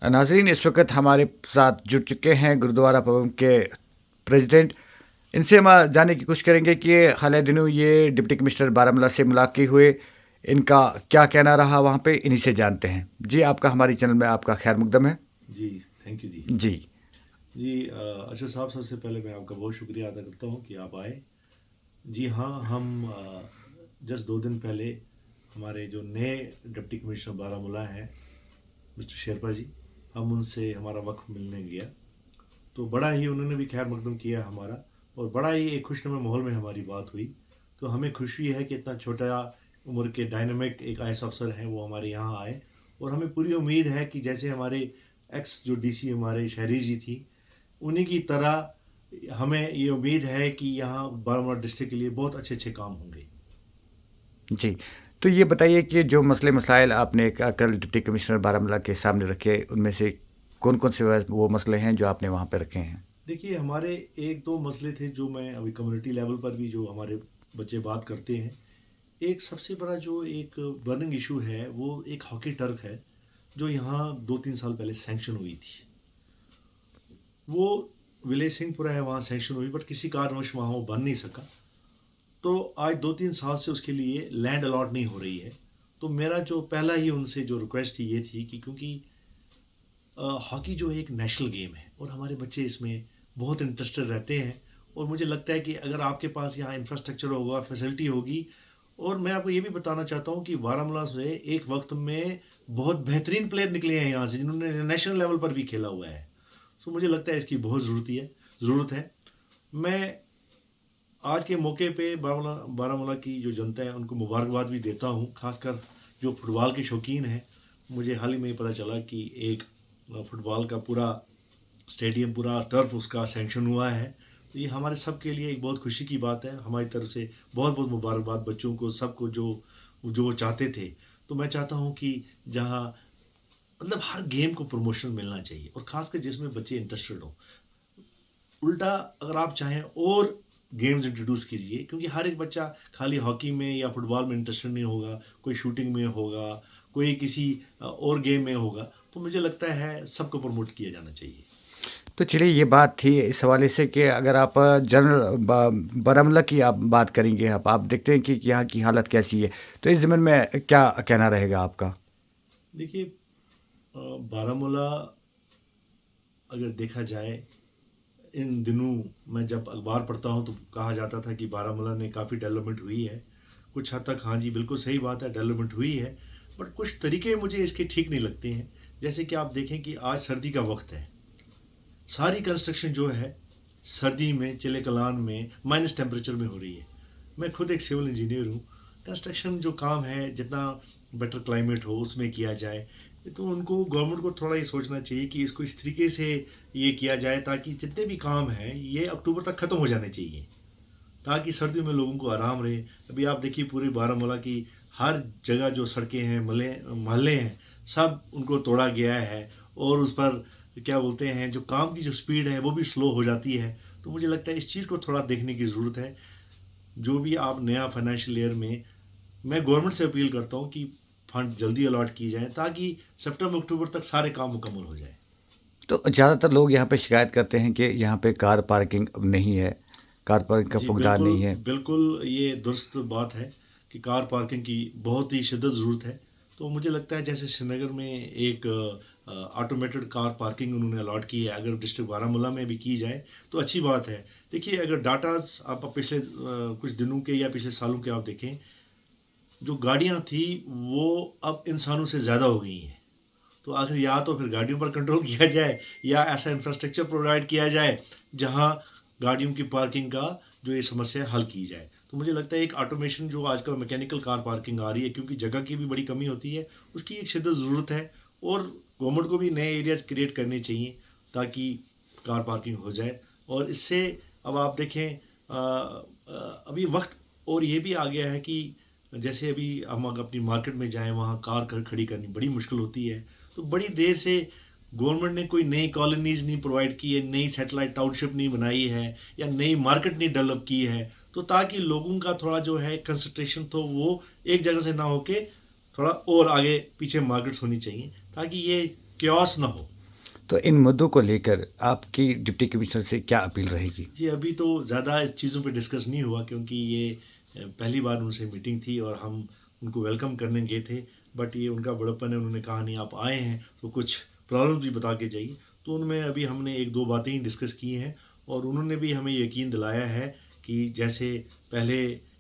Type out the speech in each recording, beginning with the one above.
नाज़रीन, इस वक्त हमारे साथ जुड़ चुके हैं गुरुद्वारा प्रबंध के प्रेसिडेंट। इनसे हम जानने की कोशिश करेंगे कि हाल दिनों ये डिप्टी कमिश्नर बारामूला से मुलाकात हुए, इनका क्या कहना रहा वहाँ पे, इन्हीं से जानते हैं। जी, आपका हमारी चैनल में आपका खैर मुकदम है। जी, थैंक यू जी। जी। जी अच्छा साहब, सबसे पहले मैं आपका बहुत शुक्रिया अदा करता हूँ कि आप आए। जी हाँ, हम जस्ट 2 दिन पहले हमारे जो नए डिप्टी कमिश्नर बारामूला हैं, मिस्टर शेरपा जी, हम उनसे हमारा वक्त मिलने गया। तो बड़ा ही उन्होंने भी खैर मकदम किया हमारा, और बड़ा ही एक खुशनुमा माहौल में हमारी बात हुई। तो हमें खुशी है कि इतना छोटा उम्र के डायनामिक एक आईएएस अफसर हैं, वो हमारे यहाँ आए। और हमें पूरी उम्मीद है कि जैसे हमारे एक्स जो डीसी हमारे शहरी जी थी, उन्हीं की तरह हमें ये उम्मीद है कि यहाँ बारामूला डिस्ट्रिक्ट के लिए बहुत अच्छे अच्छे काम होंगे। जी, तो ये बताइए कि जो मसले मसाइल आपने कल डिप्टी कमिश्नर बारामूला के सामने रखे, उनमें से कौन कौन से वो मसले हैं जो आपने वहाँ पे रखे हैं? देखिए, हमारे एक दो मसले थे जो मैं अभी कम्युनिटी लेवल पर भी जो हमारे बच्चे बात करते हैं। एक सबसे बड़ा जो एक बर्निंग इशू है, वो एक हॉकी टर्क है जो यहाँ 2-3 साल पहले सैंक्शन हुई थी। वो विलेज सिंहपुरा है, वहाँ सैंक्शन हुई, बट किसी कारणवश वहाँ वो बन नहीं सका। तो आज 2-3 साल से उसके लिए लैंड अलॉट नहीं हो रही है। तो मेरा जो पहला ही उनसे जो रिक्वेस्ट थी ये थी कि क्योंकि हॉकी जो है एक नेशनल गेम है और हमारे बच्चे इसमें बहुत इंटरेस्टेड रहते हैं। और मुझे लगता है कि अगर आपके पास यहाँ इंफ्रास्ट्रक्चर होगा, फैसिलिटी होगी। और मैं आपको ये भी बताना चाहता हूँ कि बारामूला से एक वक्त में बहुत बेहतरीन प्लेयर निकले हैं यहाँ से, जिन्होंने नेशनल लेवल पर भी खेला हुआ है। सो मुझे लगता है इसकी बहुत ज़रूरत है। मैं आज के मौके पे बारामूला बारामूला की जो जनता है उनको मुबारकबाद भी देता हूँ, खासकर जो फुटबॉल के शौकीन हैं। मुझे हाल ही में पता चला कि एक फुटबॉल का पूरा स्टेडियम, पूरा टर्फ उसका सैंक्शन हुआ है। तो ये हमारे सब के लिए एक बहुत खुशी की बात है। हमारी तरफ से बहुत बहुत मुबारकबाद बच्चों को, सबको जो जो वो चाहते थे। तो मैं चाहता हूँ कि जहाँ मतलब हर गेम को प्रमोशन मिलना चाहिए, और ख़ासकर जिसमें बच्चे इंटरेस्टेड हों। उल्टा अगर आप चाहें और गेम्स इंट्रोड्यूस कीजिए, क्योंकि हर एक बच्चा खाली हॉकी में या फुटबॉल में इंटरेस्टेड नहीं होगा, कोई शूटिंग में होगा, कोई किसी और गेम में होगा। तो मुझे लगता है सबको प्रमोट किया जाना चाहिए। तो चलिए, ये बात थी इस हवाले से कि अगर आप जनरल बारामूला की आप बात करेंगे, आप देखते हैं कि यहाँ की हालत कैसी है, तो इस ज़मीन में क्या कहना रहेगा आपका? देखिए, बारामूला अगर देखा जाए, इन दिनों मैं जब अखबार पढ़ता हूँ तो कहा जाता था कि बारामूला में काफ़ी डेवलपमेंट हुई है। कुछ हद तक हाँ जी, बिल्कुल सही बात है, डेवलपमेंट हुई है। बट कुछ तरीके मुझे इसके ठीक नहीं लगते हैं। जैसे कि आप देखें कि आज सर्दी का वक्त है, सारी कंस्ट्रक्शन जो है सर्दी में चिले कलान में माइनस टेम्परेचर में हो रही है। मैं खुद एक सिविल इंजीनियर हूँ। कंस्ट्रक्शन जो काम है, जितना बेटर क्लाइमेट हो उसमें किया जाए। तो उनको, गवर्नमेंट को थोड़ा ये सोचना चाहिए कि इसको इस तरीके से ये किया जाए ताकि जितने भी काम हैं ये अक्टूबर तक ख़त्म हो जाने चाहिए, ताकि सर्दियों में लोगों को आराम रहे। अभी आप देखिए पूरी बारामूला की हर जगह जो सड़कें हैं, मोहल्ले हैं, सब उनको तोड़ा गया है। और उस पर क्या बोलते हैं, जो काम की जो स्पीड है वो भी स्लो हो जाती है। तो मुझे लगता है इस चीज़ को थोड़ा देखने की ज़रूरत है। जो भी आप नया फाइनेंशियल ईयर में, मैं गवर्नमेंट से अपील करता हूँ कि फंड जल्दी अलॉट किए जाएँ ताकि सितंबर अक्टूबर तक सारे काम मुकम्मल हो जाए। तो ज़्यादातर लोग यहाँ पे शिकायत करते हैं कि यहाँ पे कार पार्किंग अब नहीं है, कार पार्किंग का जी फुकदान बिल्कुल, नहीं है। बिल्कुल ये दुरुस्त बात है कि कार पार्किंग की बहुत ही शिद्दत ज़रूरत है। तो मुझे लगता है जैसे श्रीनगर में एक ऑटोमेटेड कार पार्किंग उन्होंने अलॉट की है, अगर डिस्ट्रिक्ट बारामूला में भी की जाए तो अच्छी बात है। देखिए, अगर डाटाज आप पिछले कुछ दिनों के या पिछले सालों के आप देखें, जो गाड़ियाँ थी वो अब इंसानों से ज़्यादा हो गई हैं। तो आखिर या तो फिर गाड़ियों पर कंट्रोल किया जाए, या ऐसा इंफ्रास्ट्रक्चर प्रोवाइड किया जाए जहां गाड़ियों की पार्किंग का जो ये समस्या है हल की जाए। तो मुझे लगता है एक ऑटोमेशन जो आजकल मैकेनिकल कार पार्किंग आ रही है, क्योंकि जगह की भी बड़ी कमी होती है, उसकी एक शिद्दत ज़रूरत है। और गवर्नमेंट को भी नए एरियाज क्रिएट करने चाहिए ताकि कार पार्किंग हो जाए। और इससे अब आप देखें, अभी वक्त और ये भी आ गया है कि जैसे अभी हम अगर अपनी मार्केट में जाएं, वहाँ कार खड़ी करनी बड़ी मुश्किल होती है। तो बड़ी देर से गवर्नमेंट ने कोई नई कॉलोनीज नहीं प्रोवाइड की है, नई सैटेलाइट टाउनशिप नहीं बनाई है, या नई मार्केट नहीं डेवलप की है। तो ताकि लोगों का थोड़ा जो है कंसंट्रेशन तो वो एक जगह से ना होके थोड़ा और आगे पीछे मार्केट्स होनी चाहिए, ताकि ये क्योस ना हो। तो इन मुद्दों को लेकर आपकी डिप्टी कमिश्नर से क्या अपील रहेगी? जी, अभी तो ज़्यादा इस चीज़ों पे डिस्कस नहीं हुआ क्योंकि ये पहली बार उनसे मीटिंग थी और हम उनको वेलकम करने गए थे। बट ये उनका बड़प्पन है, उन्होंने कहा नहीं आप आए हैं तो कुछ प्रॉब्लम्स भी बता के जाइए। तो उनमें अभी हमने 1-2 बातें ही डिस्कस की हैं और उन्होंने भी हमें यकीन दिलाया है कि जैसे पहले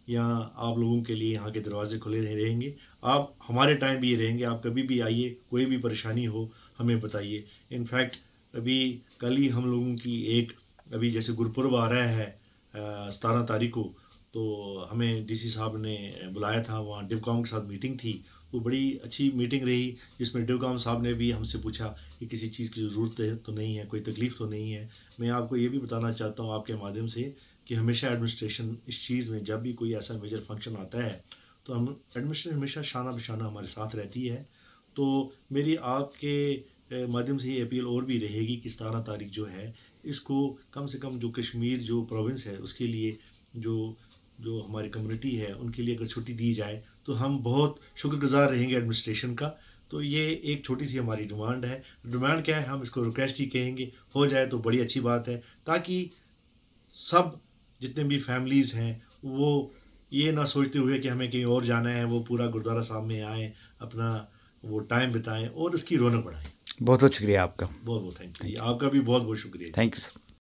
यहाँ आप लोगों के लिए यहाँ के दरवाज़े खुले रहेंगे, आप हमारे टाइम भी ये रहेंगे, आप कभी भी आइए, कोई भी परेशानी हो हमें बताइए। इनफैक्ट अभी कल ही हम लोगों की एक अभी जैसे गुरपुरब आ रहा है 17 तारीख को, तो हमें डीसी साहब ने बुलाया था, वहाँ डिवकॉम के साथ मीटिंग थी। वो बड़ी अच्छी मीटिंग रही जिसमें डिवकॉम साहब ने भी हमसे पूछा कि किसी चीज़ की ज़रूरत है तो नहीं है, कोई तकलीफ़ तो नहीं है। मैं आपको ये भी बताना चाहता हूँ आपके माध्यम से कि हमेशा एडमिनिस्ट्रेशन इस चीज़ में जब भी कोई ऐसा मेजर फंक्शन आता है तो हम एडमिनिस्ट्रेशन हमेशा शाना बिशाना हमारे साथ रहती है। तो मेरी आपके माध्यम से ये अपील और भी रहेगी कि 17 तारीख जो है इसको कम से कम जो कश्मीर जो प्रोविंस है उसके लिए जो जो हमारी कम्युनिटी है उनके लिए अगर छुट्टी दी जाए तो हम बहुत शुक्रगुजार रहेंगे एडमिनिस्ट्रेशन का। तो ये एक छोटी सी हमारी डिमांड है। डिमांड क्या है, हम इसको रिक्वेस्ट ही कहेंगे, हो जाए तो बड़ी अच्छी बात है ताकि सब जितने भी फैमिलीज़ हैं वो ये ना सोचते हुए कि हमें कहीं और जाना है, वो पूरा गुरुद्वारा साहब में आएँ, अपना वो टाइम बिताएँ और उसकी रौनक बढ़ाएँ। बहुत बहुत शुक्रिया आपका। बहुत बहुत थैंक यू। Thank you. आपका भी बहुत बहुत शुक्रिया जी। Thank you sir.